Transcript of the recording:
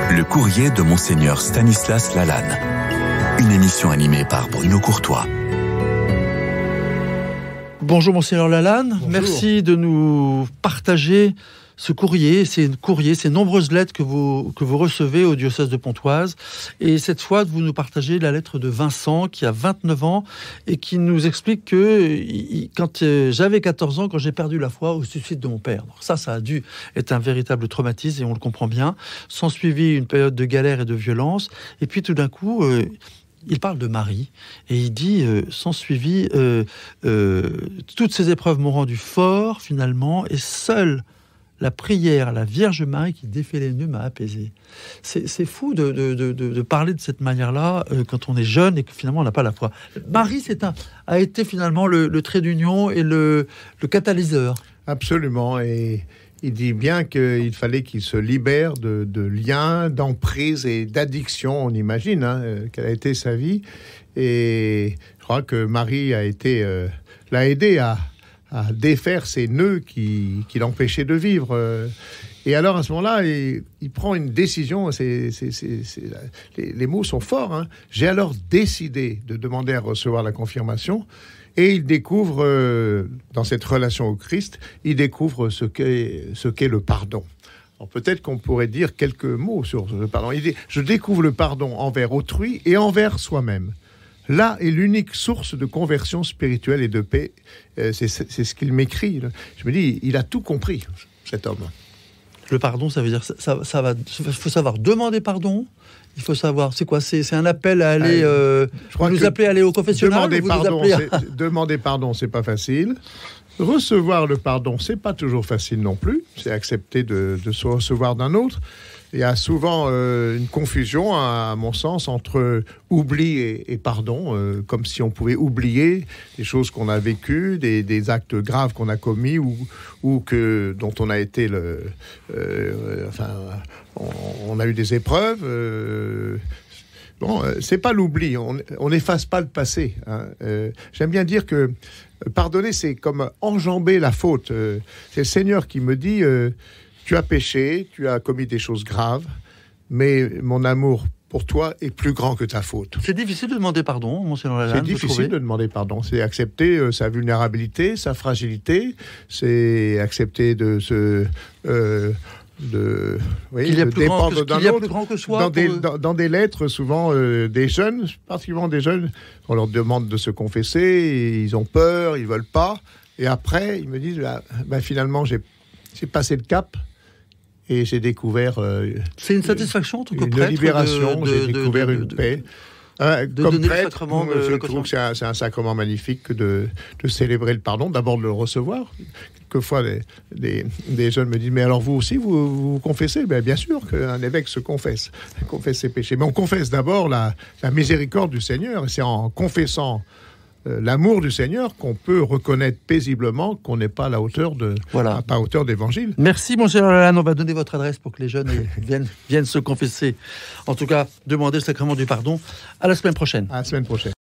Le courrier de Monseigneur Stanislas Lalanne. Une émission animée par Bruno Courtois. Bonjour Monseigneur Lalanne, Bonjour. Merci de nous partager ce courrier, ces nombreuses lettres que vous recevez au diocèse de Pontoise. Et cette fois, vous nous partagez la lettre de Vincent, qui a 29 ans, et qui nous explique que quand j'avais 14 ans, quand j'ai perdu la foi au suicide de mon père. Alors ça a dû être un véritable traumatisme, et on le comprend bien. S'ensuivit une période de galère et de violence. Et puis tout d'un coup... il parle de Marie et il dit s'ensuivit toutes ces épreuves m'ont rendu fort finalement, et seule la prière à la Vierge Marie qui défait les nœuds m'a apaisé. C'est fou de parler de cette manière-là quand on est jeune et que finalement on n'a pas la foi. Marie a été finalement le trait d'union et le catalyseur. Absolument, et il dit bien qu'il fallait qu'il se libère de liens, d'emprise et d'addiction, on imagine, quelle a été sa vie. Et je crois que Marie l'a aidé à défaire ces nœuds qui l'empêchaient de vivre. Et alors, à ce moment-là, il prend une décision. Les mots sont forts. J'ai alors décidé de demander à recevoir la confirmation. Et il découvre, dans cette relation au Christ, il découvre ce qu'est le pardon. Alors peut-être qu'on pourrait dire quelques mots sur le pardon. Il dit, je découvre le pardon envers autrui et envers soi-même. Là est l'unique source de conversion spirituelle et de paix. C'est ce qu'il m'écrit. Je me dis, il a tout compris, cet homme. Le pardon, ça veut dire il faut savoir demander pardon. Il faut savoir, c'est quoi ? C'est un appel à aller... vous nous appelez à aller au confessionnal ? Demander pardon, c'est pas facile. Recevoir le pardon, c'est pas toujours facile non plus. C'est accepter de se recevoir d'un autre. Il y a souvent une confusion, à mon sens, entre oubli et pardon, comme si on pouvait oublier des choses qu'on a vécues, des actes graves qu'on a commis ou dont on a été on a eu des épreuves. C'est pas l'oubli, on n'efface pas le passé. J'aime bien dire que pardonner, c'est comme enjamber la faute. C'est le Seigneur qui me dit... tu as péché, tu as commis des choses graves, mais mon amour pour toi est plus grand que ta faute. C'est difficile de demander pardon, Monseigneur Lalanne. C'est difficile de demander pardon. C'est accepter sa vulnérabilité, sa fragilité. C'est accepter de se... qu'il y a plus grand que soi. Dans des lettres, souvent, des jeunes, particulièrement des jeunes, on leur demande de se confesser, et ils ont peur, ils ne veulent pas. Et après, ils me disent, finalement, j'ai passé le cap. Et j'ai découvert... c'est une satisfaction en tant que une prêtre. Une libération, j'ai découvert une paix. Comme prêtre, je trouve que c'est un sacrement magnifique de célébrer le pardon, d'abord de le recevoir. Quelquefois, des jeunes me disent, mais alors vous aussi, vous confessez ? Bien sûr qu'un évêque se confesse ses péchés. Mais on confesse d'abord la miséricorde du Seigneur, et c'est en confessant l'amour du Seigneur qu'on peut reconnaître paisiblement qu'on n'est pas à la hauteur pas à hauteur d'évangile. Merci Monseigneur Lalanne, on va donner votre adresse pour que les jeunes viennent se confesser. En tout cas, demander le sacrement du pardon. À la semaine prochaine. À la semaine prochaine.